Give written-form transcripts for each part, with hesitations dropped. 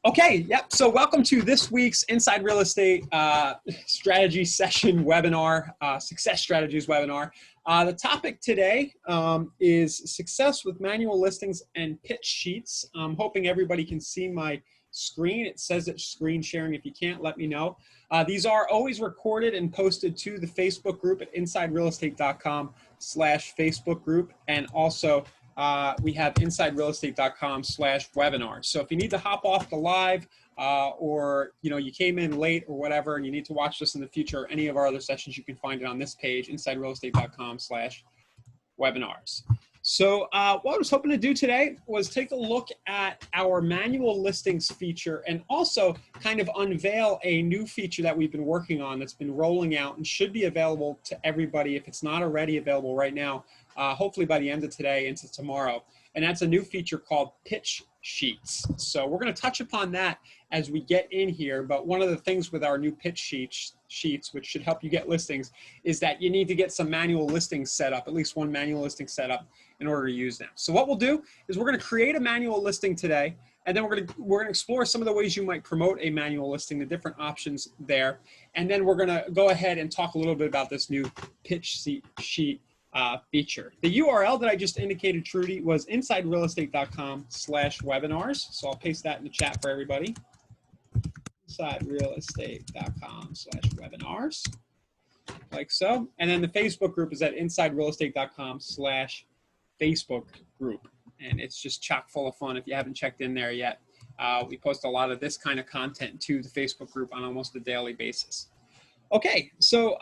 Okay, yep. So welcome to this week's Inside Real Estate Strategy Session webinar, Success Strategies webinar. The topic today is success with manual listings and pitch sheets. I'm hoping everybody can see my screen. It says it's screen sharing. If you can't, let me know. These are always recorded and posted to the Facebook group at insiderealestate.com/Facebook group, and also we have insiderealestate.com/webinars. So if you need to hop off the live or you came in late or whatever and you need to watch this in the future or any of our other sessions, you can find it on this page, insiderealestate.com/webinars. So what I was hoping to do today was take a look at our manual listings feature and also kind of unveil a new feature that we've been working on that's been rolling out and should be available to everybody if it's not already available right now, hopefully by the end of today into tomorrow. And that's a new feature called pitch sheets. So we're going to touch upon that as we get in here. But one of the things with our new pitch sheets, which should help you get listings, is that you need to get some manual listings set up, at least one manual listing set up in order to use them. So what we'll do is we're going to create a manual listing today, and then we're going to explore some of the ways you might promote a manual listing, the different options there. And then we're going to go ahead and talk a little bit about this new pitch sheet feature. The URL that I just indicated, Trudy, was insiderealestate.com/webinars. So I'll paste that in the chat for everybody. Insiderealestate.com/webinars, like so. And then the Facebook group is at insiderealestate.com/Facebook group. And it's just chock full of fun if you haven't checked in there yet. We post a lot of this kind of content to the Facebook group on almost a daily basis. Okay, so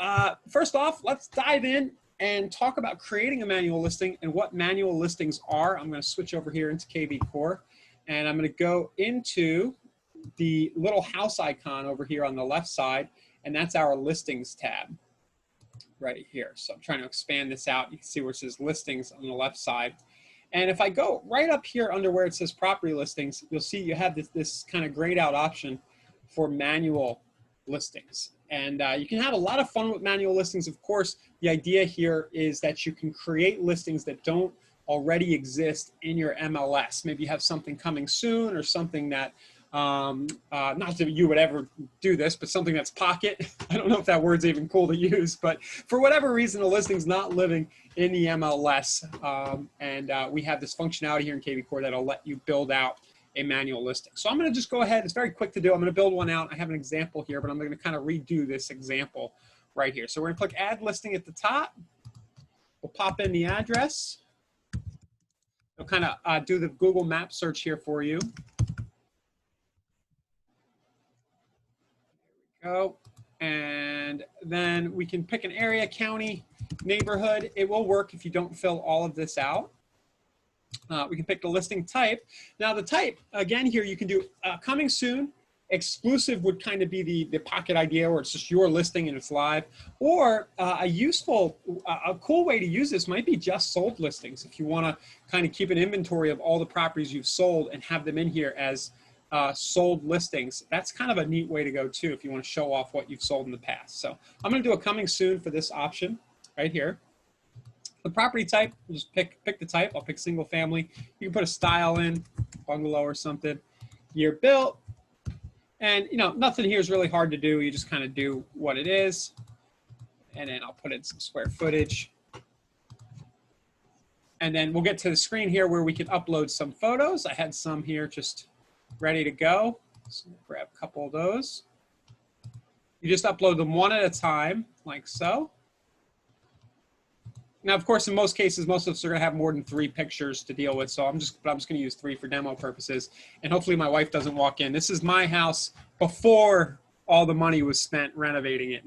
first off, let's dive in and talk about creating a manual listing and what manual listings are. I'm going to switch over here into KV Core, and I'm going to go into the little house icon over here on the left side, and that's our listings tab right here. So I'm trying to expand this out. You can see where it says listings on the left side. And if I go right up here under where it says property listings, you'll see you have this kind of grayed out option for manual listings. And you can have a lot of fun with manual listings. Of course, the idea here is that you can create listings that don't already exist in your MLS. Maybe you have something coming soon or something that, not that you would ever do this, but something that's pocket. I don't know if that word's even cool to use, but for whatever reason, the listing's not living in the MLS. We have this functionality here in KV Core that'll let you build out a manual listing. So I'm going to just go ahead. It's very quick to do. I'm going to build one out. I have an example here, but I'm going to kind of redo this example right here. So we're going to click Add Listing at the top. We'll pop in the address. It'll kind of do the Google Map search here for you. There we go. And then we can pick an area, county, neighborhood. It will work if you don't fill all of this out. We can pick the listing type. Now the type, again here, you can do coming soon. Exclusive would kind of be the pocket idea where it's just your listing and it's live. Or a cool way to use this might be just sold listings. If you want to kind of keep an inventory of all the properties you've sold and have them in here as sold listings. That's kind of a neat way to go too if you want to show off what you've sold in the past. So I'm going to do a coming soon for this option right here. The property type, we'll just pick the type. I'll pick single family. You can put a style in, bungalow or something. Year built. And nothing here is really hard to do. You just kind of do what it is. And then I'll put in some square footage. And then we'll get to the screen here where we can upload some photos. I had some here just ready to go. So grab a couple of those. You just upload them one at a time, like so. Now, of course, in most cases, most of us are going to have more than 3 pictures to deal with. So I'm just going to use 3 for demo purposes. And hopefully my wife doesn't walk in. This is my house before all the money was spent renovating it.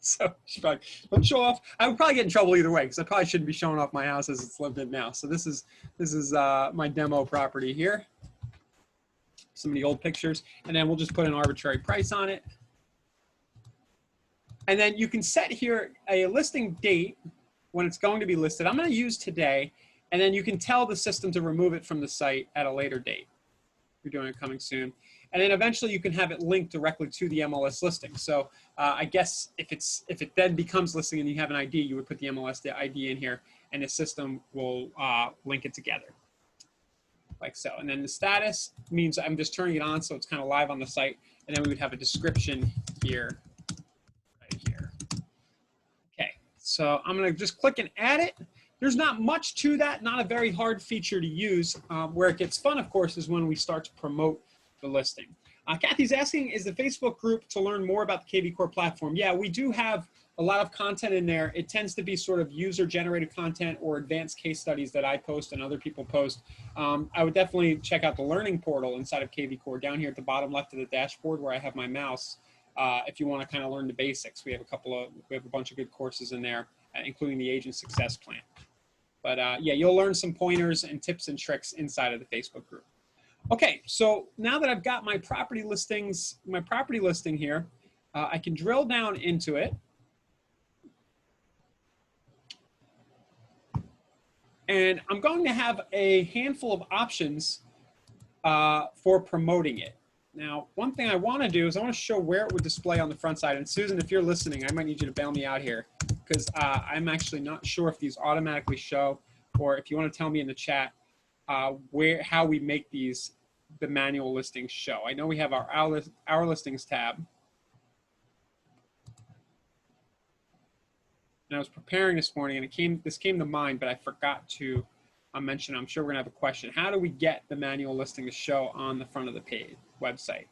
So she's probably, don't show off. I would probably get in trouble either way because I probably shouldn't be showing off my house as it's lived in now. So this is my demo property here. Some of the old pictures. And then we'll just put an arbitrary price on it. And then you can set here a listing date when it's going to be listed. I'm going to use today, and then you can tell the system to remove it from the site at a later date. You're doing it coming soon. And then eventually you can have it linked directly to the MLS listing. So I guess if it then becomes listing and you have an ID, you would put the MLS ID in here, and the system will link it together. like so. And then the status means I'm just turning it on so it's kind of live on the site. And then we would have a description here, right here. Okay, so I'm gonna just click and add it. There's not much to that, not a very hard feature to use. Where it gets fun, of course, is when we start to promote the listing. Kathy's asking, is the Facebook group to learn more about the KV Core platform? Yeah, we do have a lot of content in there. It tends to be sort of user-generated content or advanced case studies that I post and other people post. I would definitely check out the learning portal inside of KV Core down here at the bottom left of the dashboard where I have my mouse. If you want to kind of learn the basics, we have a bunch of good courses in there, including the Agent Success Plan. But yeah, you'll learn some pointers and tips and tricks inside of the Facebook group. Okay, so now that I've got my property listing here, I can drill down into it. And I'm going to have a handful of options for promoting it. Now, one thing I want to do is I want to show where it would display on the front side. And Susan, if you're listening, I might need you to bail me out here because I'm actually not sure if these automatically show, or if you want to tell me in the chat how we make the manual listings show. I know we have our listings tab. And I was preparing this morning, and this came to mind, but I forgot to mention. I'm sure we're gonna have a question. How do we get the manual listing to show on the front of the page website?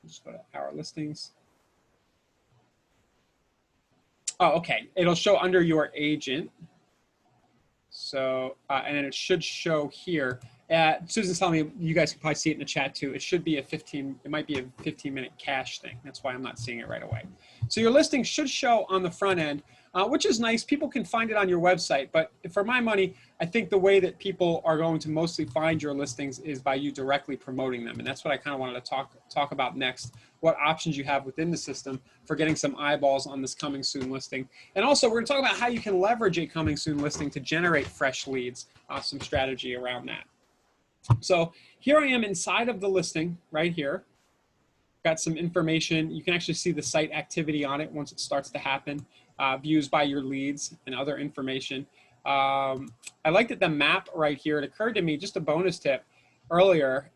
Just go to our listings. Oh, okay. It'll show under your agent. So, and then it should show here. Susan's telling me, you guys can probably see it in the chat too. It should be it might be a 15-minute cache thing. That's why I'm not seeing it right away. So your listing should show on the front end, which is nice. People can find it on your website, but for my money, I think the way that people are going to mostly find your listings is by you directly promoting them. And that's what I kind of wanted to talk about next, what options you have within the system for getting some eyeballs on this coming soon listing. And also we're gonna talk about how you can leverage a coming soon listing to generate fresh leads, some strategy around that. So here I am inside of the listing right here. Got some information. You can actually see the site activity on it once it starts to happen, views by your leads and other information. I liked that the map right here, it occurred to me, just a bonus tip earlier,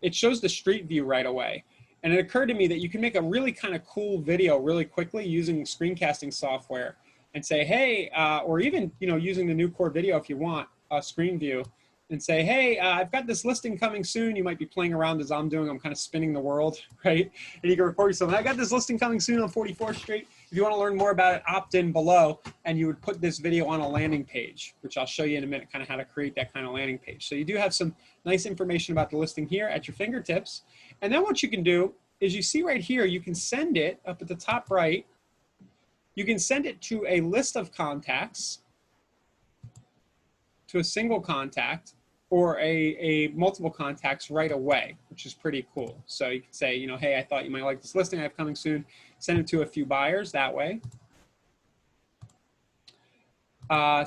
it shows the street view right away. And it occurred to me that you can make a really kind of cool video really quickly using screencasting software and say, hey, or even using the new core video if you want, screen view, and say, hey, I've got this listing coming soon. You might be playing around as I'm doing. I'm kind of spinning the world, right? And you can record yourself. I got this listing coming soon on 44th Street. If you want to learn more about it, opt in below, and you would put this video on a landing page, which I'll show you in a minute, kind of how to create that kind of landing page. So you do have some nice information about the listing here at your fingertips. And then what you can do is you see right here, you can send it up at the top right. You can send it to a list of contacts, to a single contact, or a multiple contacts right away, which is pretty cool. So you can say, hey, I thought you might like this listing I have coming soon. Send it to a few buyers that way. And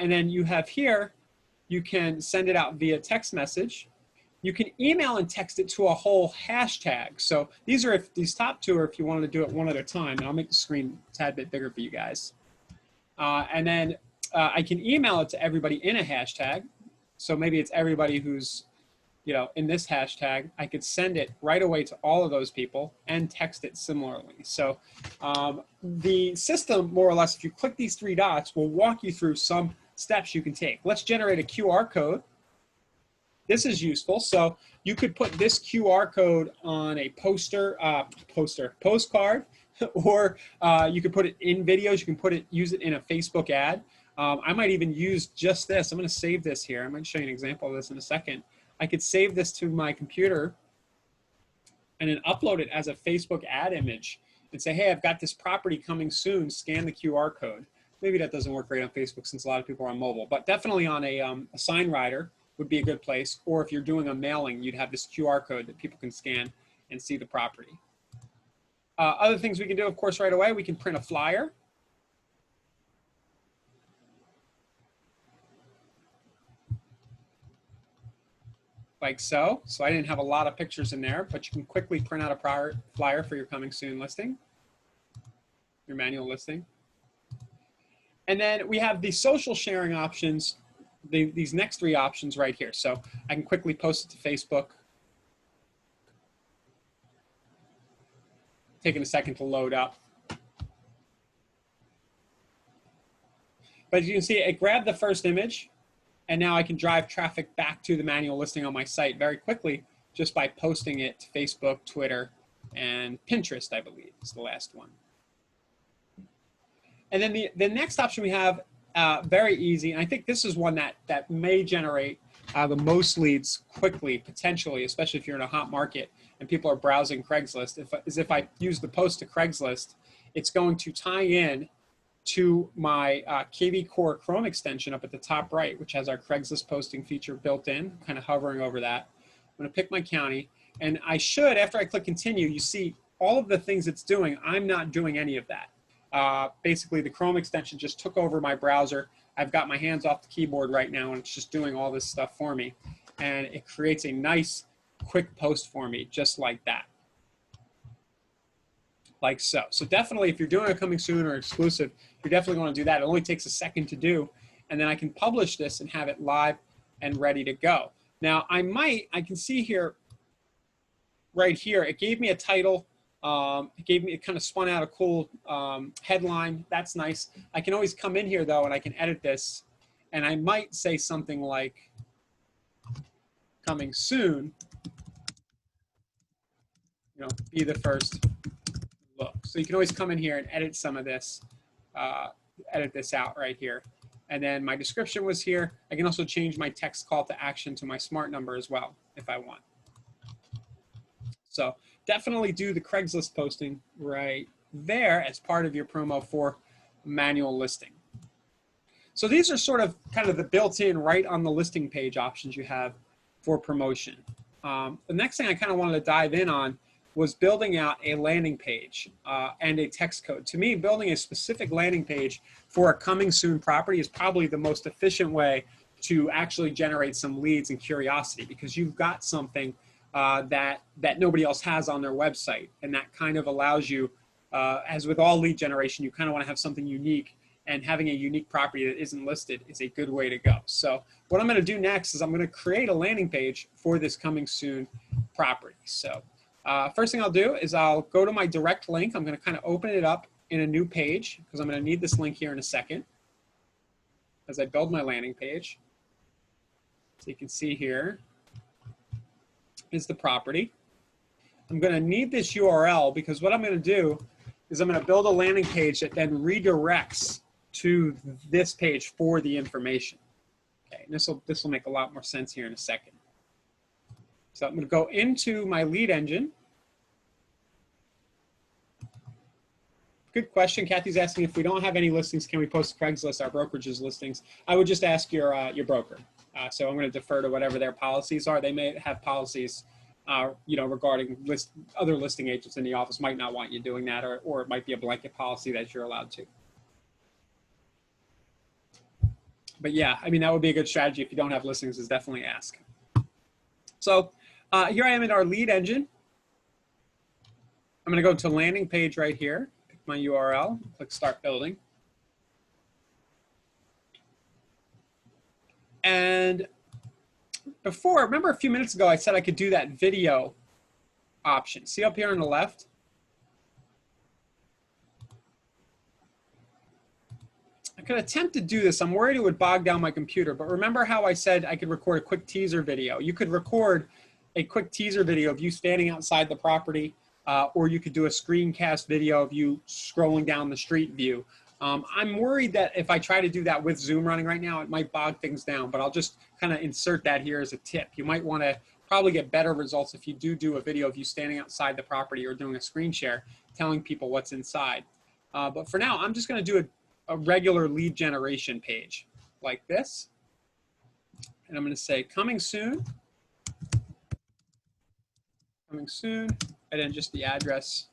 then you have here, you can send it out via text message. You can email and text it to a whole hashtag. So these top two are if you wanted to do it one at a time. And I'll make the screen a tad bit bigger for you guys. And then I can email it to everybody in a hashtag. So maybe it's everybody who's, in this hashtag. I could send it right away to all of those people and text it similarly. So the system, more or less, if you click these three dots, will walk you through some steps you can take. Let's generate a QR code. This is useful. So you could put this QR code on a postcard, or you could put it in videos. You can use it in a Facebook ad. I might even use just this. I'm going to save this here. I might show you an example of this in a second. I could save this to my computer and then upload it as a Facebook ad image and say, hey, I've got this property coming soon. Scan the QR code. Maybe that doesn't work great on Facebook since a lot of people are on mobile, but definitely on a sign rider would be a good place. Or if you're doing a mailing, you'd have this QR code that people can scan and see the property. Other things we can do, of course, right away, we can print a flyer. Like so. So I didn't have a lot of pictures in there, but you can quickly print out a flyer for your coming soon listing, your manual listing. And then we have the social sharing options these next three options right here. So I can quickly post it to Facebook. Taking a second to load up. But as you can see, it grabbed the first image, and now I can drive traffic back to the manual listing on my site very quickly just by posting it to Facebook, Twitter, and Pinterest, I believe, is the last one. And then the next option we have, very easy, and I think this is one that may generate the most leads quickly, potentially, especially if you're in a hot market and people are browsing Craigslist. If I use the post to Craigslist, it's going to tie in to my KV Core Chrome extension up at the top right, which has our Craigslist posting feature built in, kind of hovering over that. I'm going to pick my county, and I should, after I click continue, you see all of the things it's doing. I'm not doing any of that. Basically, the Chrome extension just took over my browser. I've got my hands off the keyboard right now, and it's just doing all this stuff for me. And it creates a nice, quick post for me, just like that. Like so. So definitely, if you're doing a coming soon or exclusive, you're definitely going to do that. It only takes a second to do, and then I can publish this and have it live and ready to go. Now, I can see here, right here, it gave me a title. It kind of spun out a cool headline. That's nice. I can always come in here, though, and I can edit this, and I might say something like, coming soon, be the first look. So you can always come in here and edit some of this, edit this out right here. And then my description was here. I can also change my text call to action to my smart number as well, if I want. So definitely do the Craigslist posting right there as part of your promo for manual listing. So these are sort of kind of the built-in right on the listing page options you have for promotion. The next thing I kind of wanted to dive in on was building out a landing page and a text code. To me, building a specific landing page for a coming soon property is probably the most efficient way to actually generate some leads and curiosity, because you've got something that nobody else has on their website. And that kind of allows you, as with all lead generation, you kind of want to have something unique, and having a unique property that isn't listed is a good way to go. So what I'm going to do next is I'm going to create a landing page for this coming soon property. So first thing I'll do is I'll go to my direct link. I'm going to kind of open it up in a new page, because I'm going to need this link here in a second as I build my landing page. So you can see here is the property. I'm going to need this URL, because what I'm going to do is I'm going to build a landing page that then redirects to this page for the information. Okay, and this will make a lot more sense here in a second. So I'm going to go into my lead engine. Good question. Kathy's asking, if we don't have any listings, can we post Craigslist, our brokerages listings? I would just ask your broker. So I'm going to defer to whatever their policies are. They may have policies, regarding other listing agents in the office might not want you doing that, or it might be a blanket policy that you're allowed to. But yeah, I mean, that would be a good strategy if you don't have listings, is definitely ask. So here I am in our lead engine. I'm going to go to landing page right here, pick my URL, click start building. And before, remember a few minutes ago, I said I could do that video option. See up here on the left? I could attempt to do this. I'm worried it would bog down my computer, but remember how I said I could record a quick teaser video? You could record a quick teaser video of you standing outside the property, or you could do a screencast video of you scrolling down the street view. I'm worried that if I try to do that with Zoom running right now, it might bog things down, but I'll just kind of insert that here as a tip. You might want to probably get better results if you do a video of you standing outside the property or doing a screen share, telling people what's inside. But for now, I'm just going to do a regular lead generation page like this. And I'm going to say coming soon, and then just the address.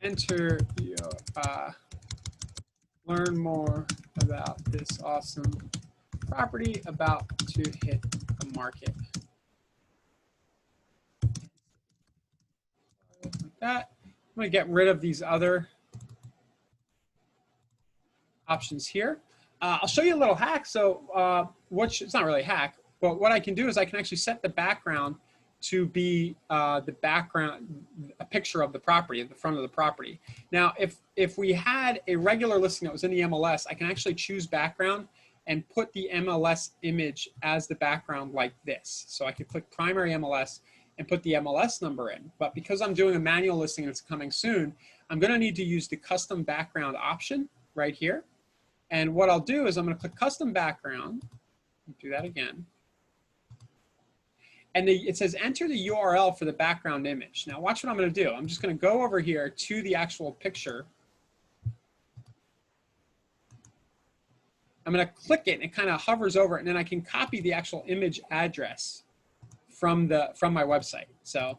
Enter your, learn more about this awesome property about to hit the market. Like that. I'm going to get rid of these other options here. I'll show you a little hack. So it's not really a hack, but what I can do is I can actually set the background to be a picture of the property, at the front of the property. Now, if we had a regular listing that was in the MLS, I can actually choose background and put the MLS image as the background like this. So I could click primary MLS and put the MLS number in. But because I'm doing a manual listing and it's coming soon, I'm gonna need to use the custom background option right here. And what I'll do is I'm gonna click custom background, do that again. And it says enter the URL for the background image. Now watch what I'm going to do. I'm just going to go over here to the actual picture. I'm going to click it and it kind of hovers over it, and then I can copy the actual image address from my website. So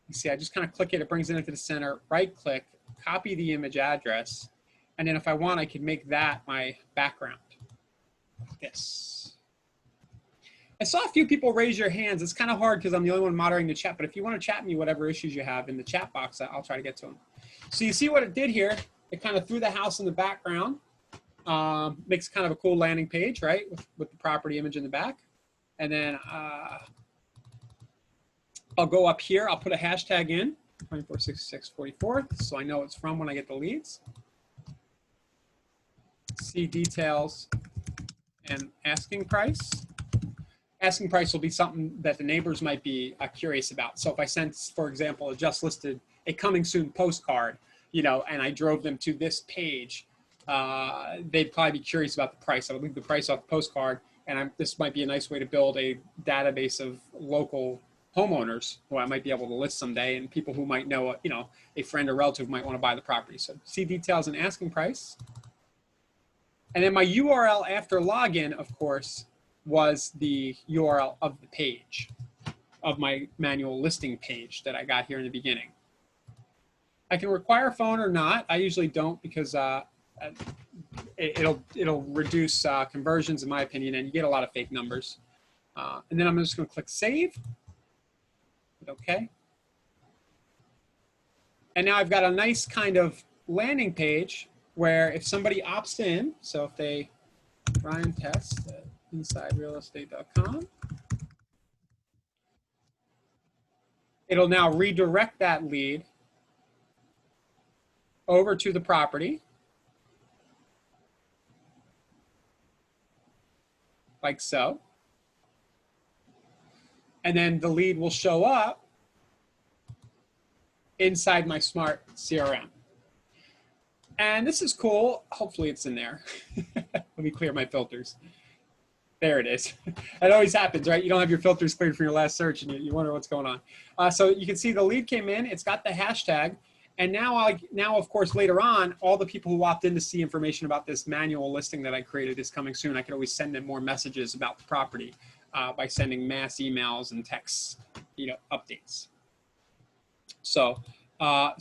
you see, I just kind of click it, it brings it into the center, right click, copy the image address, and then if I want, I can make that my background, like this. I saw a few people raise your hands. It's kind of hard because I'm the only one moderating the chat, but if you want to chat me whatever issues you have in the chat box, I'll try to get to them. So you see what it did here? It kind of threw the house in the background. Makes kind of a cool landing page, right? With the property image in the back. And then I'll go up here. I'll put a hashtag in, 246644, so I know it's from when I get the leads. See details and asking price. Asking price will be something that the neighbors might be curious about. So if I sent, for example, a just listed, a coming soon postcard, you know, and I drove them to this page, they'd probably be curious about the price. I would leave the price off the postcard, and this might be a nice way to build a database of local homeowners who I might be able to list someday, and people who might know, you know, a friend or relative might want to buy the property. So see details and asking price. And then my URL after login, of course, was the URL of the page, of my manual listing page that I got here in the beginning. I can require a phone or not. I usually don't because it'll reduce conversions in my opinion, and you get a lot of fake numbers. And then I'm just going to click save. Okay. And now I've got a nice kind of landing page where if somebody opts in, so if they Ryan Test at InsideRealEstate.com, it'll now redirect that lead over to the property, like so. And then the lead will show up inside my smart CRM. And this is cool. Hopefully it's in there. Let me clear my filters. There it is. It always happens, right? You don't have your filters cleared from your last search and you wonder what's going on. So you can see the lead came in, it's got the hashtag. And now of course, later on, all the people who opt in to see information about this manual listing that I created is coming soon. I can always send them more messages about the property by sending mass emails and texts, you know, updates. So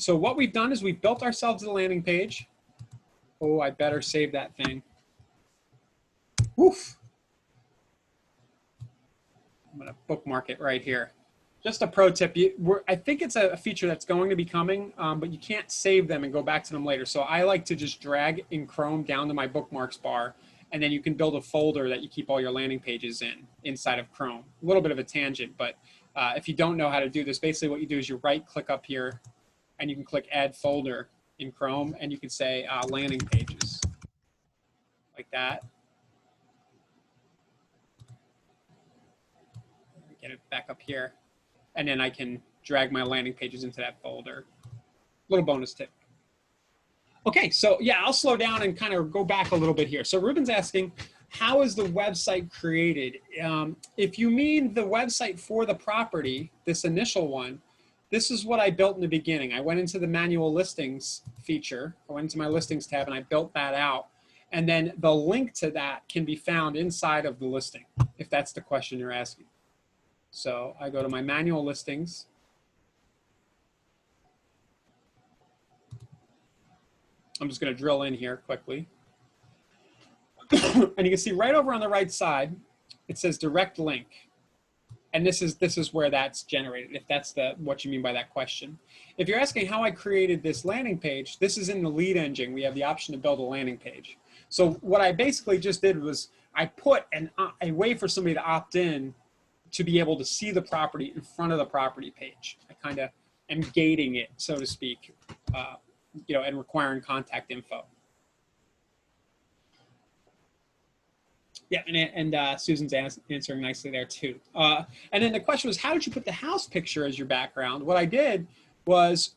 what we've done is we've built ourselves a landing page. Oh, I better save that thing. Woof. I'm going to bookmark it right here. Just a pro tip. I think it's a feature that's going to be coming, but you can't save them and go back to them later. So I like to just drag in Chrome down to my bookmarks bar, and then you can build a folder that you keep all your landing pages in inside of Chrome. A little bit of a tangent, but if you don't know how to do this, basically what you do is you right click up here and you can click add folder in Chrome, and you can say landing pages like that. Get it back up here, and then I can drag my landing pages into that folder. Little bonus tip. Okay, so yeah, I'll slow down and kind of go back a little bit here. So Ruben's asking, how is the website created? If you mean the website for the property, this initial one, this is what I built in the beginning. I went into the manual listings feature. I went into my listings tab and I built that out. And then the link to that can be found inside of the listing, if that's the question you're asking. So I go to my manual listings. I'm just going to drill in here quickly. And you can see right over on the right side, it says direct link. And this is where that's generated, if that's what you mean by that question. If you're asking how I created this landing page, this is in the lead engine. We have the option to build a landing page. So what I basically just did was I put a way for somebody to opt in to be able to see the property in front of the property page. I kind of am gating it, so to speak, and requiring contact info. Yeah, and Susan's answering nicely there too. And then the question was, how did you put the house picture as your background? What I did was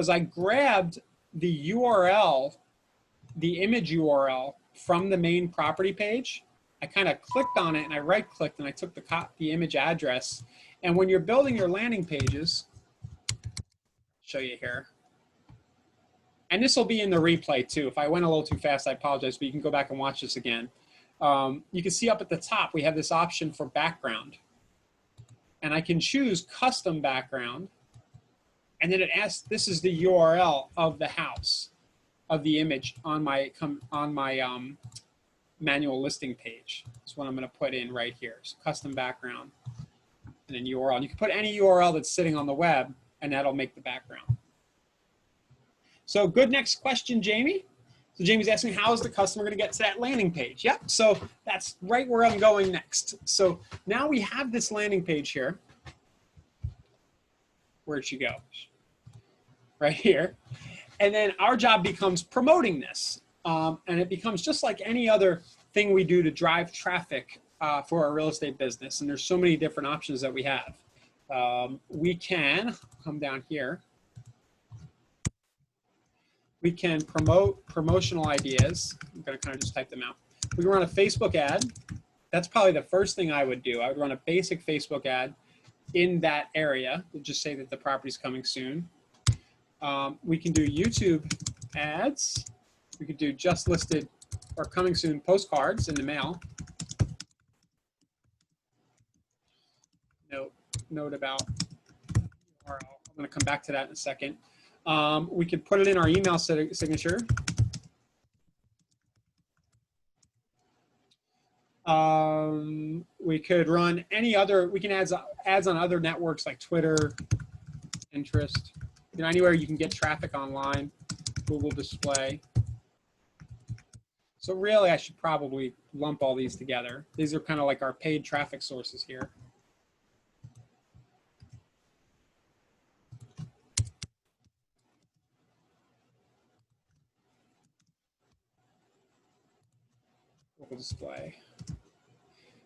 I grabbed the URL, the image URL from the main property page. I kind of clicked on it and I right-clicked and I took the image address. And when you're building your landing pages, I'll show you here. And this will be in the replay too. If I went a little too fast, I apologize, but you can go back and watch this again. You can see up at the top, we have this option for background. And I can choose custom background. And then it asks, this is the URL of the house, of the image on my manual listing page. That's what I'm going to put in right here. So custom background and then URL. And you can put any URL that's sitting on the web, and that'll make the background. So good next question, Jamie. So Jamie's asking, how is the customer going to get to that landing page? Yep, so that's right where I'm going next. So now we have this landing page here. Where'd she go? Right here. And then our job becomes promoting this. And it becomes just like any other thing we do to drive traffic for our real estate business. And there's so many different options that we have. We can come down here. We can promote promotional ideas. I'm going to kind of just type them out. We can run a Facebook ad. That's probably the first thing I would do. I would run a basic Facebook ad in that area. We'll just say that the property's coming soon. We can do YouTube ads. We could do just listed or coming soon postcards in the mail. Note about URL. I'm going to come back to that in a second. We could put it in our email signature. We could run any other, we can add ads on other networks like Twitter, Pinterest, anywhere you can get traffic online, Google Display. So really, I should probably lump all these together. These are kind of like our paid traffic sources here. Google Display.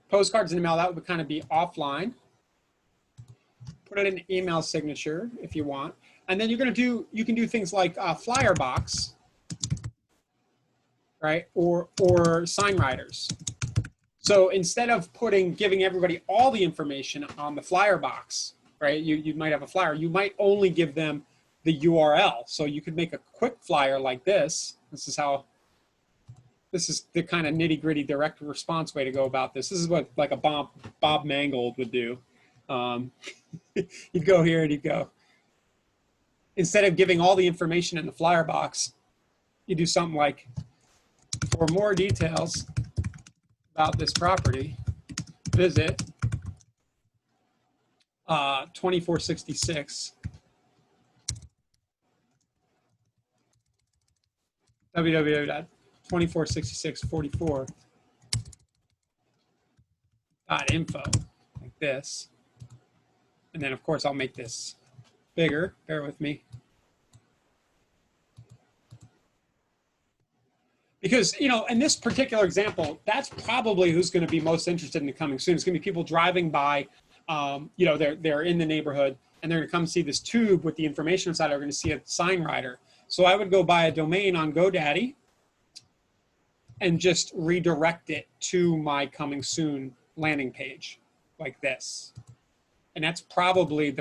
Postcards in the mail, that would kind of be offline. Put it in an email signature if you want. And then you can do things like flyer box, right? Or sign riders. So instead of giving everybody all the information on the flyer box, right? You might have a flyer. You might only give them the URL. So you could make a quick flyer like this. This is the kind of nitty-gritty direct response way to go about this. This is what like a Bob Mangold would do. You'd go here and you'd go. Instead of giving all the information in the flyer box, you do something like, for more details about this property, visit 2466 www.246644.info, like this. And then, of course, I'll make this bigger. Bear with me. Because, in this particular example, that's probably who's going to be most interested in the coming soon. It's going to be people driving by, they're in the neighborhood, and they're going to come see this tube with the information inside. They're going to see a sign rider. So I would go buy a domain on GoDaddy and just redirect it to my coming soon landing page like this. And that's probably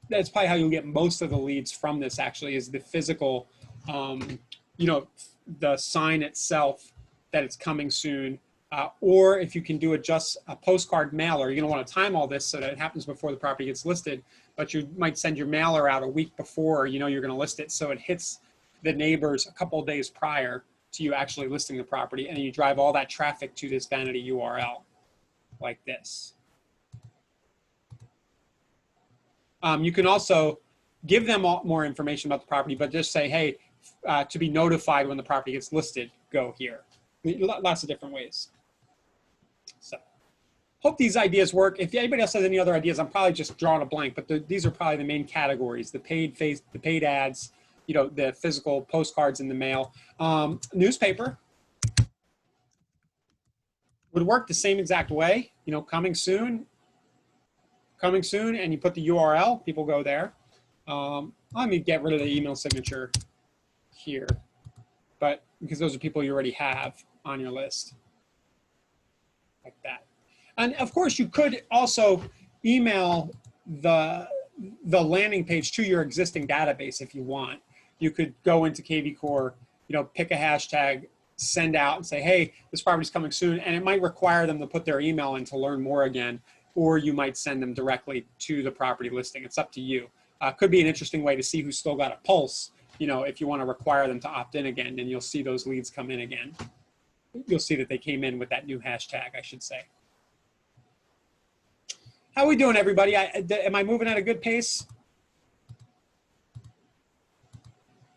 how you'll get most of the leads from this, actually, is the physical, the sign itself that it's coming soon. Or if you can do just a postcard mailer, you're going to want to time all this so that it happens before the property gets listed. But you might send your mailer out a week before you're going to list it, so it hits the neighbors a couple of days prior to you actually listing the property, and you drive all that traffic to this vanity URL like this. You can also give them more information about the property, but just say, hey, to be notified when the property gets listed, go here. Lots of different ways. So hope these ideas work. If anybody else has any other ideas, I'm probably just drawing a blank, but these are probably the main categories: the paid ads, the physical postcards in the mail. Newspaper would work the same exact way. Coming soon, and you put the URL, people go there. Let me get rid of the email signature here, but because those are people you already have on your list, like that. And of course, you could also email the landing page to your existing database if you want. You could go into KV Core, pick a hashtag, send out and say, hey, this property's coming soon. And it might require them to put their email in to learn more again, or you might send them directly to the property listing. It's up to you. Could be an interesting way to see who's still got a pulse. If you want to require them to opt in again, then you'll see those leads come in again. You'll see that they came in with that new hashtag, I should say. How are we doing, everybody? Am I moving at a good pace?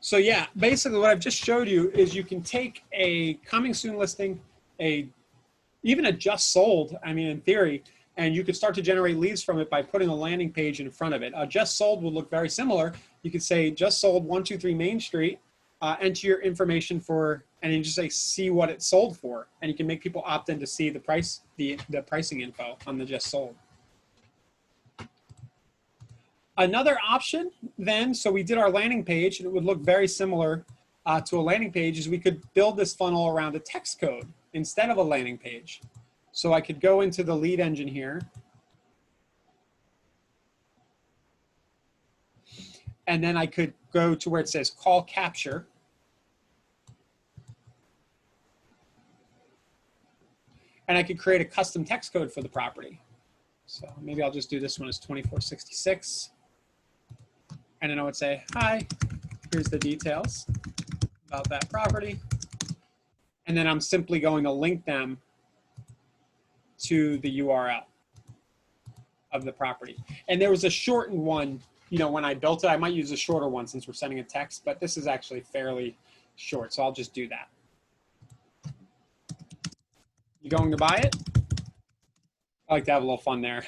So yeah, basically what I've just showed you is you can take a coming soon listing, even a just sold, in theory, and you could start to generate leads from it by putting a landing page in front of it. A just sold will look very similar. You could say just sold 123 Main Street, enter your information and then just say see what it sold for, and you can make people opt in to see the price, the pricing info on the just sold. Another option then, so we did our landing page, and it would look very similar to a landing page, is we could build this funnel around a text code instead of a landing page. So I could go into the lead engine here, and then I could go to where it says call capture. And I could create a custom text code for the property. So maybe I'll just do this one as 2466. And then I would say, hi, here's the details about that property. And then I'm simply going to link them to the URL of the property. And there was a shortened one, when I built it. I might use a shorter one since we're sending a text, but this is actually fairly short, so I'll just do that. You going to buy it? I like to have a little fun there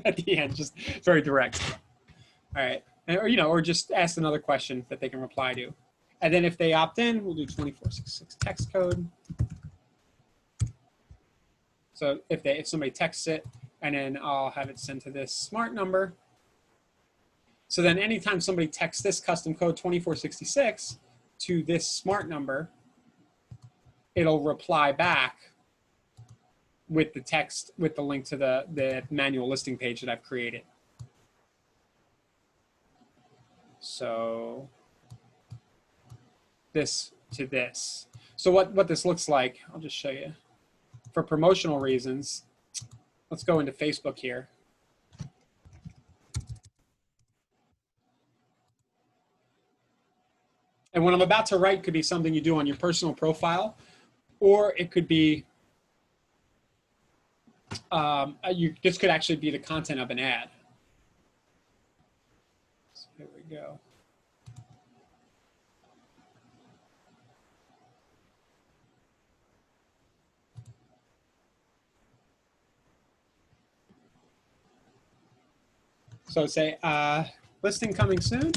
at the end, just very direct. All right. Or just ask another question that they can reply to. And then if they opt in, we'll do 2466 text code. So if somebody texts it, and then I'll have it sent to this smart number. So then anytime somebody texts this custom code 2466 to this smart number, it'll reply back with the text, with the link to the manual listing page that I've created. So this to this. So what this looks like, I'll just show you. For promotional reasons, let's go into Facebook here. And what I'm about to write could be something you do on your personal profile, or it could be, this could actually be the content of an ad. So here we go. So say, listing coming soon,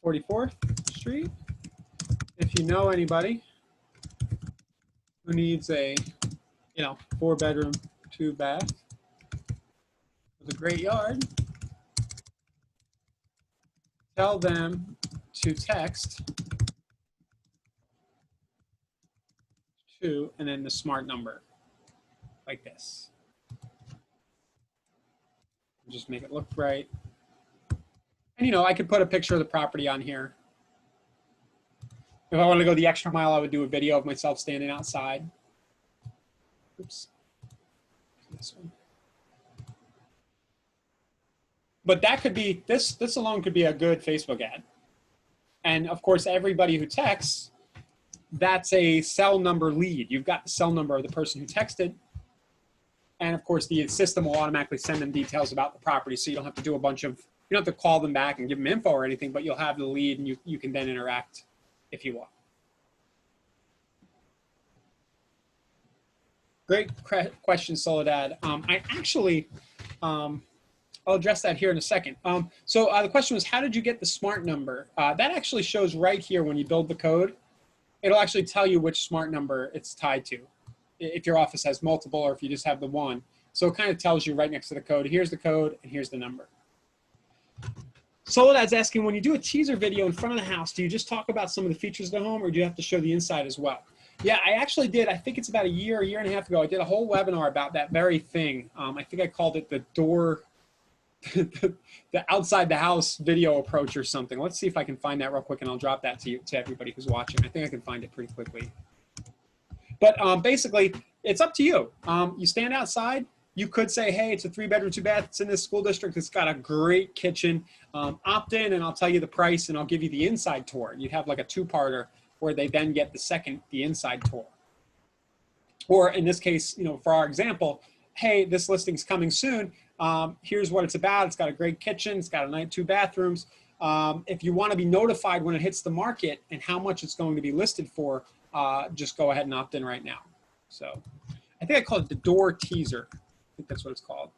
44th Street. If you know anybody who needs a, 4-bedroom, 2-bath with a great yard, tell them to text to, and then the smart number, like this. Just make it look right. And I could put a picture of the property on here. If I want to go the extra mile, I would do a video of myself standing outside. Oops. This one. But that could be, this alone could be a good Facebook ad. And of course, everybody who texts, that's a cell number lead. You've got the cell number of the person who texted. And of course, the system will automatically send them details about the property, so you don't have to do a bunch of, you don't have to call them back and give them info or anything, but you'll have the lead and you can then interact if you want. Great question, Soledad. I actually, I'll address that here in a second. So the question was, how did you get the smart number? That actually shows right here when you build the code. It'll actually tell you which smart number it's tied to, if your office has multiple or if you just have the one. So it kind of tells you right next to the code, here's the code and here's the number. Soledad's asking, when you do a teaser video in front of the house, do you just talk about some of the features of the home or do you have to show the inside as well? Yeah, I actually did. I think it's about a year and a half ago. I did a whole webinar about that very thing. I think I called it the door, the outside the house video approach or something. Let's see if I can find that real quick and I'll drop that to everybody who's watching. I think I can find it pretty quickly. But basically, it's up to you. You stand outside. You could say, hey, it's a 3-bedroom, 2-bath. It's in this school district. It's got a great kitchen. Opt in and I'll tell you the price and I'll give you the inside tour. You'd have like a 2-parter where they then get the inside tour. Or in this case, you know, for our example, hey, this listing's coming soon. Here's what it's about. It's got a great kitchen. It's got a 2 bathrooms. If you want to be notified when it hits the market and how much it's going to be listed for, just go ahead and opt in right now. So I think I call it the door teaser. I think that's what it's called.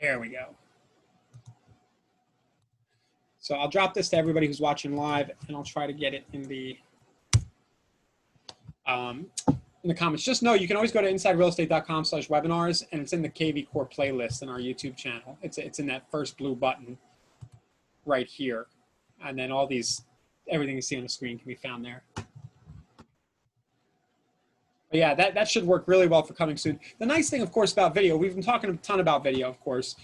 There we go. So I'll drop this to everybody who's watching live, and I'll try to get it in the comments. Just know you can always go to insiderealestate.com/webinars, and it's in the KV Core playlist in our YouTube channel. It's in that first blue button right here, and then all these, everything you see on the screen can be found there. But yeah, that should work really well for coming soon. The nice thing, of course, about video, we've been talking a ton about video, of course,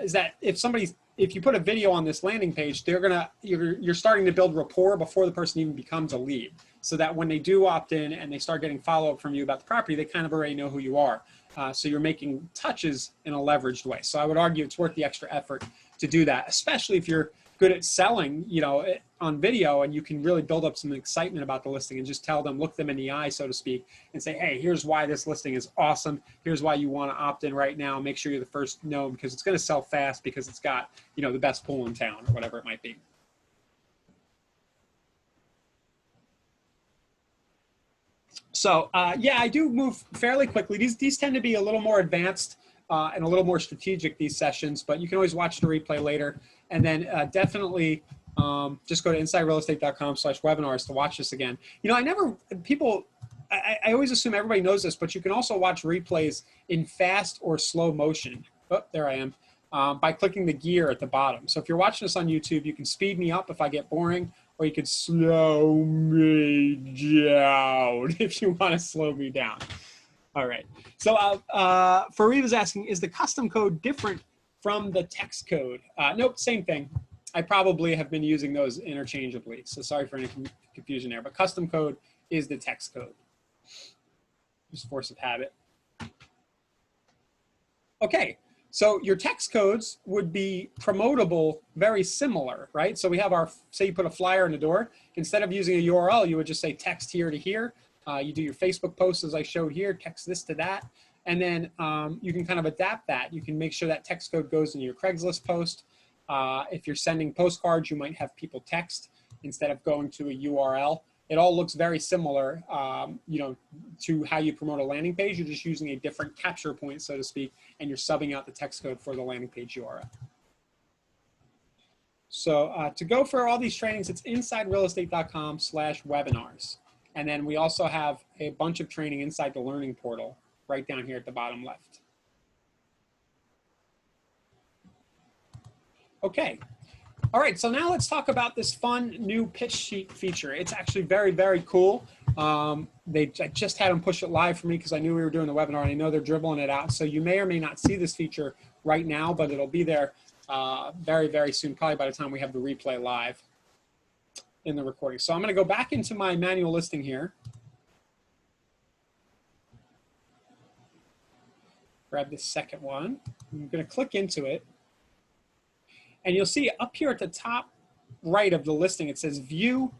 is that if you put a video on this landing page, you're starting to build rapport before the person even becomes a lead, so that when they do opt in and they start getting follow-up from you about the property, they kind of already know who you are. So you're making touches in a leveraged way. So I would argue it's worth the extra effort to do that, especially if you're good at selling, you know, on video, and you can really build up some excitement about the listing and just tell them, look them in the eye, so to speak, and say, hey, here's why this listing is awesome. Here's why you want to opt in right now. Make sure you're the first to know because it's going to sell fast because it's got, you know, the best pool in town or whatever it might be. So yeah, I do move fairly quickly. These tend to be a little more advanced and a little more strategic, these sessions, but you can always watch the replay later. And then definitely just go to insiderealestate.com/webinars to watch this again. You know, I always assume everybody knows this, but you can also watch replays in fast or slow motion. Oh, there I am. By clicking the gear at the bottom. So if you're watching this on YouTube, you can speed me up if I get boring, or you could slow me down if you want to slow me down. All right. So Fareed is asking, is the custom code different from the text code? Nope, same thing. I probably have been using those interchangeably. So sorry for any confusion there, but custom code is the text code. Just force of habit. Okay. So your text codes would be promotable very similar, right? So we have our, say you put a flyer in the door, instead of using a URL, you would just say text here to here. You do your Facebook posts as I showed here, text this to that. And then you can kind of adapt that. You can make sure that text code goes in your Craigslist post. If you're sending postcards, you might have people text instead of going to a URL. It all looks very similar, you know, to how you promote a landing page. You're just using a different capture point, so to speak, and you're subbing out the text code for the landing page URL. So to go for all these trainings, it's insiderealestate.com/webinars. And then we also have a bunch of training inside the learning portal right down here at the bottom left. Okay. All right, so now let's talk about this fun new pitch sheet feature. It's actually very, very cool. I just had them push it live for me because I knew we were doing the webinar, and I know they're dribbling it out. So you may or may not see this feature right now, but it'll be there very, very soon, probably by the time we have the replay live in the recording. So I'm going to go back into my manual listing here. Grab this second one. I'm going to click into it. And you'll see up here at the top right of the listing, it says view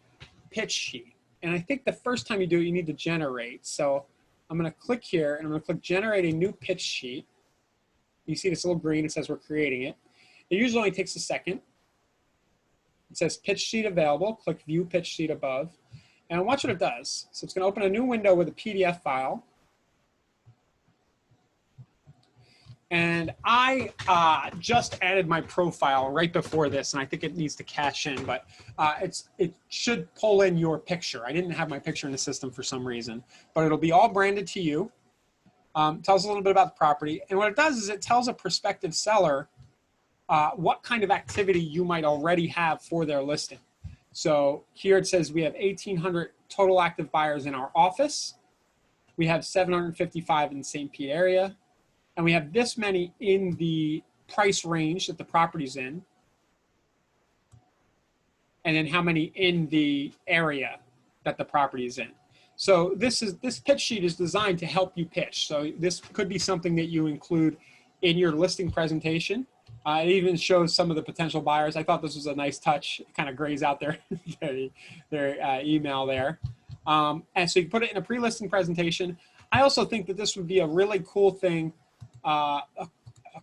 pitch sheet. And I think the first time you do it, you need to generate. So I'm going to click here, and I'm going to click generate a new pitch sheet. You see this little green, it says we're creating it. It usually only takes a second. It says pitch sheet available. Click view pitch sheet above. And watch what it does. So it's going to open a new window with a PDF file. And I just added my profile right before this, and I think it needs to cache in, but it should pull in your picture. I didn't have my picture in the system for some reason, but it'll be all branded to you. Tells a little bit about the property. And what it does is it tells a prospective seller what kind of activity you might already have for their listing. So here it says we have 1,800 total active buyers in our office. We have 755 in the St. Pete area. And we have this many in the price range that the property's in. And then how many in the area that the property is in. So this pitch sheet is designed to help you pitch. So this could be something that you include in your listing presentation. It even shows some of the potential buyers. I thought this was a nice touch. It kind of grays out their email there. And so you can put it in a pre-listing presentation. I also think that this would be a really cool thing, a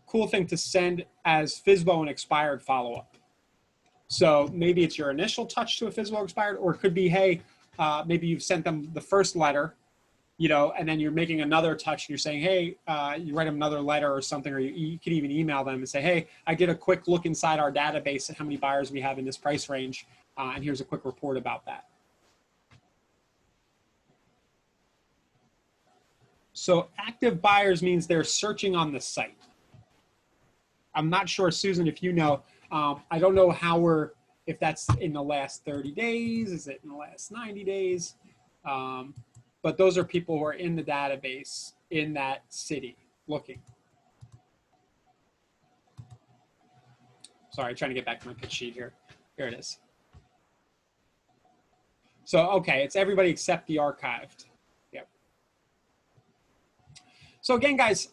cool thing to send as FSBO and expired follow-up. So maybe it's your initial touch to a FSBO expired, or it could be, hey, maybe you've sent them the first letter, you know, and then you're making another touch and you're saying, hey, you write them another letter or something, or you can even email them and say, hey, I did a quick look inside our database at how many buyers we have in this price range, and here's a quick report about that. So active buyers means they're searching on the site. I'm not sure, Susan, if you know. I don't know how if that's in the last 30 days, is it in the last 90 days? But those are people who are in the database in that city looking. Sorry, trying to get back to my pitch sheet here. Here it is. So, okay, it's everybody except the archived. Yep. So again, guys,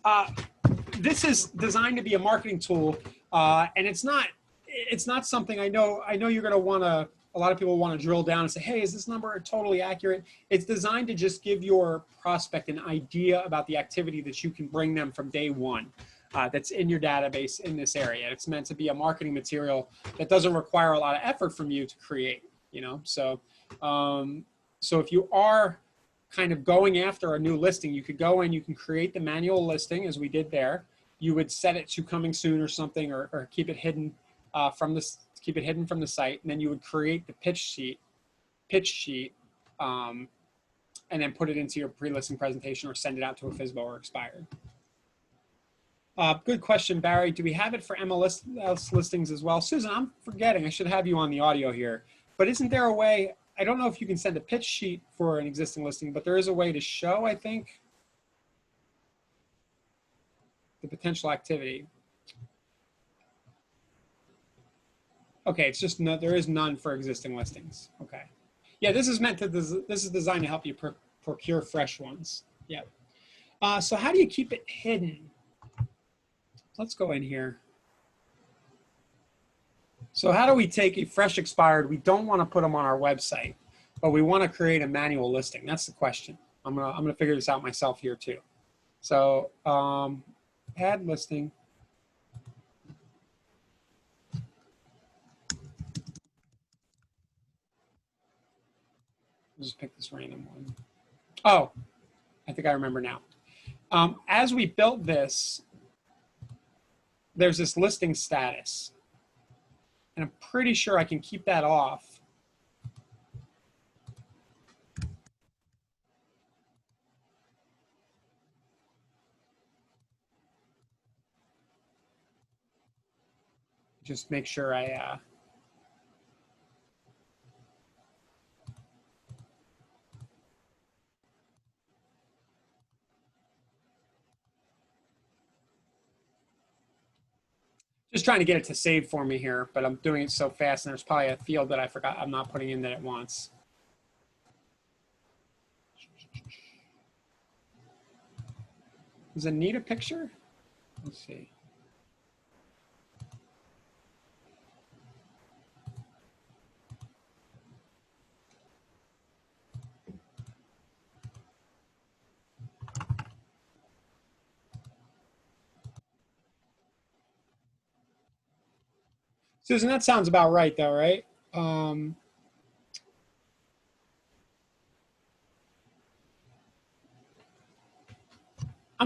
this is designed to be a marketing tool, and it's not something I know you're going to want to. A lot of people want to drill down and say, hey, is this number totally accurate? It's designed to just give your prospect an idea about the activity that you can bring them from day one that's in your database in this area. It's meant to be a marketing material that doesn't require a lot of effort from you to create, you know? So, so if you are kind of going after a new listing, you could go in, you can create the manual listing as we did there. You would set it to coming soon or something, or keep it hidden keep it hidden from the site, and then you would create the pitch sheet, and then put it into your pre-listing presentation or send it out to a FSBO or expired. Good question, Barry. Do we have it for MLS listings as well? Susan, I'm forgetting. I should have you on the audio here. But isn't there a way? I don't know if you can send a pitch sheet for an existing listing, but there is a way to show, I think, the potential activity. Okay, it's just no, there is none for existing listings. Okay, yeah, this is meant to. This is designed to help you procure fresh ones. Yep. So how do you keep it hidden? Let's go in here. So how do we take a fresh expired? We don't want to put them on our website, but we want to create a manual listing. That's the question. I'm gonna figure this out myself here too. So add listing. I'll just pick this random one. Oh, I think I remember now. As we built this, there's this listing status. And I'm pretty sure I can keep that off. Just make sure I just trying to get it to save for me here, but I'm doing it so fast, and there's probably a field that I forgot I'm not putting in that it wants. Does it need a picture? Let's see. Susan, that sounds about right though, right? I'm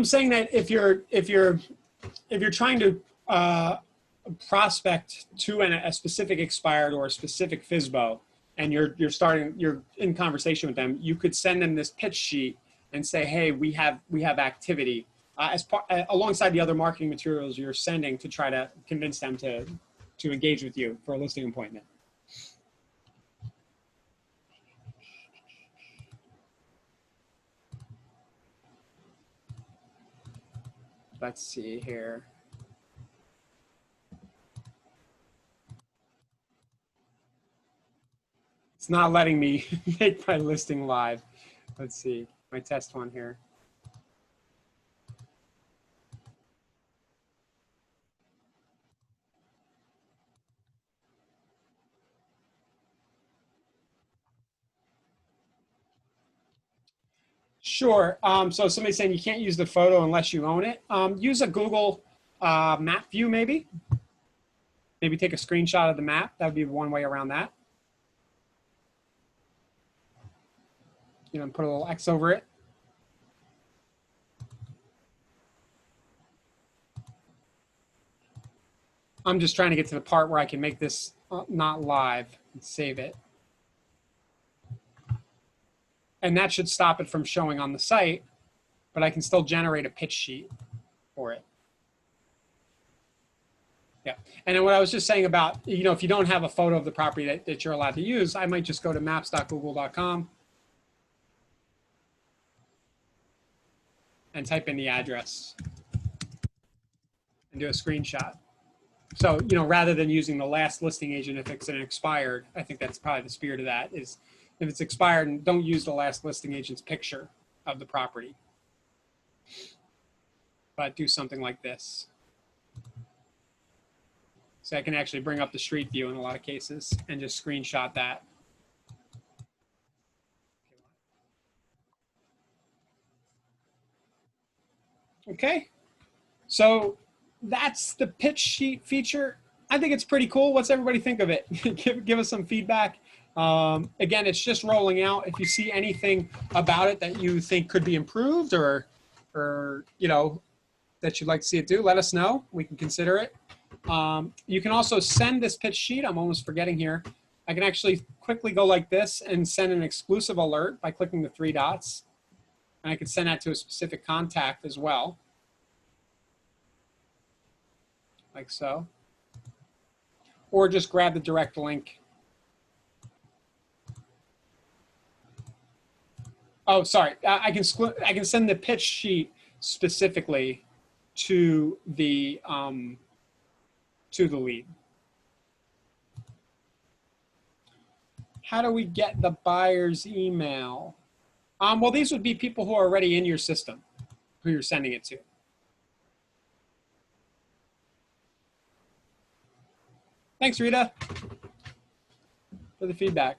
saying that if you're trying to prospect to a specific expired or a specific FSBO, and you're in conversation with them, you could send them this pitch sheet and say, hey, we have activity alongside the other marketing materials you're sending to try to convince them to engage with you for a listing appointment. Let's see here. It's not letting me make my listing live. Let's see, my test one here. Sure. So somebody's saying you can't use the photo unless you own it. Use a Google map view, maybe. Maybe take a screenshot of the map. That would be one way around that. You know, put a little X over it. I'm just trying to get to the part where I can make this not live and save it. And that should stop it from showing on the site, but I can still generate a pitch sheet for it. Yeah. And then what I was just saying about, you know, if you don't have a photo of the property that you're allowed to use, I might just go to maps.google.com and type in the address and do a screenshot. So, you know, rather than using the last listing agent if it's an expired, I think that's probably the spirit of that is if it's expired, and don't use the last listing agent's picture of the property, but do something like this. So I can actually bring up the street view in a lot of cases and just screenshot that. Okay, so that's the pitch sheet feature. I think it's pretty cool. What's everybody think of it? give us some feedback. Again, it's just rolling out. If you see anything about it that you think could be improved or you know, that you'd like to see it do, let us know. We can consider it. You can also send this pitch sheet. I'm almost forgetting here. I can actually quickly go like this and send an exclusive alert by clicking the 3 dots. And I can send that to a specific contact as well. Like so. Or just grab the direct link. Oh, sorry. I can send the pitch sheet specifically to the lead. How do we get the buyer's email? Well, these would be people who are already in your system, who you're sending it to. Thanks, Rita, for the feedback.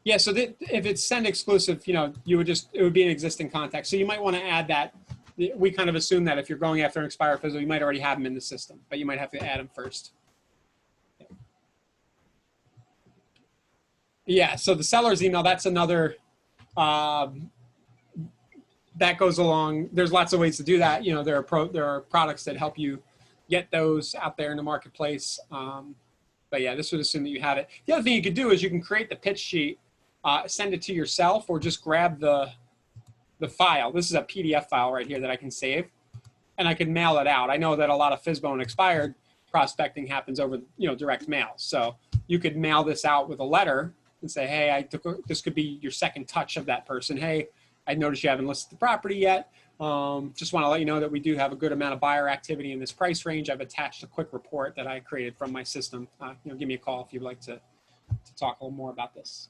Yeah, so if it's send exclusive, you know, it would be an existing contact. So you might want to add that. We kind of assume that if you're going after an expired physical, you might already have them in the system, but you might have to add them first. Yeah, so the seller's email, that's another, that goes along. There's lots of ways to do that. You know, there are products that help you get those out there in the marketplace. But yeah, this would assume that you have it. The other thing you could do is you can create the pitch sheet, send it to yourself, or just grab the file. This is a PDF file right here that I can save, and I can mail it out. I know that a lot of FSBO and expired prospecting happens over, you know, direct mail. So you could mail this out with a letter and say, hey, this could be your second touch of that person. Hey, I noticed you haven't listed the property yet. Just want to let you know that we do have a good amount of buyer activity in this price range. I've attached a quick report that I created from my system. You know, give me a call if you'd like to talk a little more about this.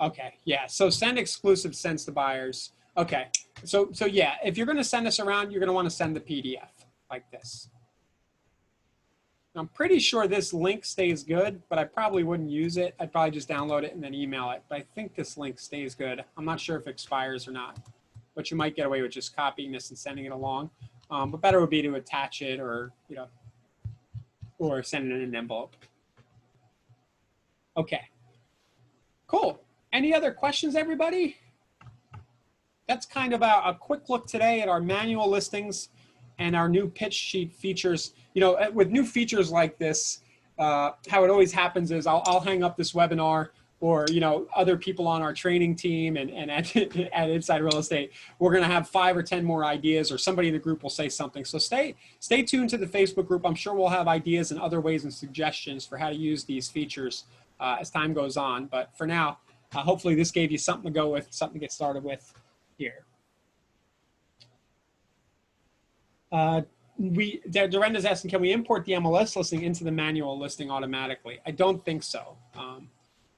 Okay, yeah, so send exclusive sends to buyers. Okay, so yeah, if you're gonna send this around, you're gonna wanna send the PDF like this. I'm pretty sure this link stays good, but I probably wouldn't use it. I'd probably just download it and then email it. But I think this link stays good. I'm not sure if it expires or not. but you might get away with just copying this and sending it along. But better would be to attach it, or or send it in an envelope. Okay, cool. Any other questions, everybody? That's kind of a quick look today at our manual listings and our new pitch sheet features. With new features like this, how it always happens is I'll hang up this webinar, or other people on our training team and at Inside Real Estate, we're going to have 5 or 10 more ideas, or somebody in the group will say something. So stay tuned to the Facebook group. I'm sure we'll have ideas and other ways and suggestions for how to use these features as time goes on. But for now, hopefully this gave you something to go with, something to get started with here. Dorenda's asking, can we import the MLS listing into the manual listing automatically? I don't think so.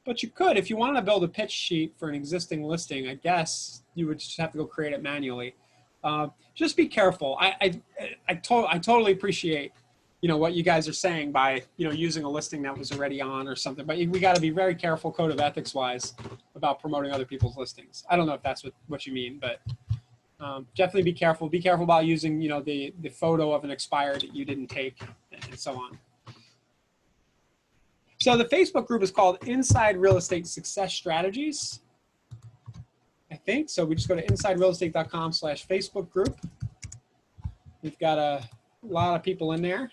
But you could, if you want to build a pitch sheet for an existing listing, I guess you would just have to go create it manually. Just be careful. I totally appreciate, what you guys are saying by, using a listing that was already on or something. But we got to be very careful, code of ethics wise, about promoting other people's listings. I don't know if that's what you mean, but definitely be careful. Be careful about using, the photo of an expired that you didn't take, and so on. So the Facebook group is called Inside Real Estate Success Strategies, I think. So we just go to insiderealestate.com/Facebook group. We've got a lot of people in there.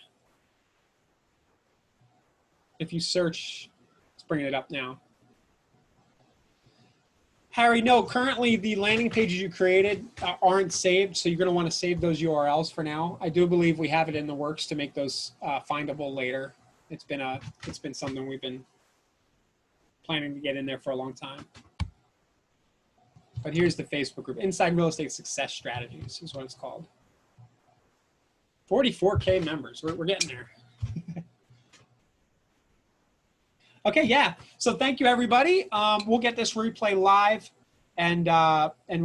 If you search, it's bringing it up now. Harry, no, currently the landing pages you created aren't saved, so you're going to want to save those URLs for now. I do believe we have it in the works to make those findable later. It's been something we've been planning to get in there for a long time. But here's the Facebook group. Inside Real Estate Success Strategies is what it's called. 44K members. We're getting there. Okay, yeah. So thank you, everybody. We'll get this replay live and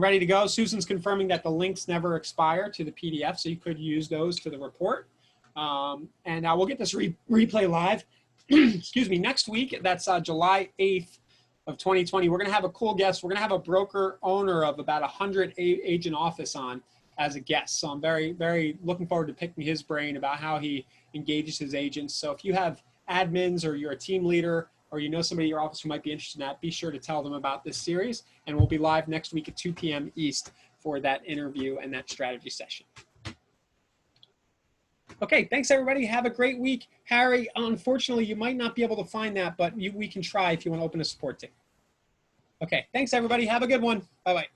ready to go. Susan's confirming that the links never expire to the PDF, so you could use those to the report. And we'll get this replay live, excuse me, next week. That's July 8th of 2020. We're going to have a cool guest. We're going to have a broker owner of about 100 agent office on as a guest. So I'm very, very looking forward to picking his brain about how he engages his agents. So if you have admins, or you're a team leader, or somebody in your office who might be interested in that, be sure to tell them about this series. And we'll be live next week at 2 p.m. East for that interview and that strategy session. Okay, thanks everybody. Have a great week. Harry, unfortunately, you might not be able to find that, but we can try if you want to open a support team. Okay, thanks everybody. Have a good one. Bye-bye.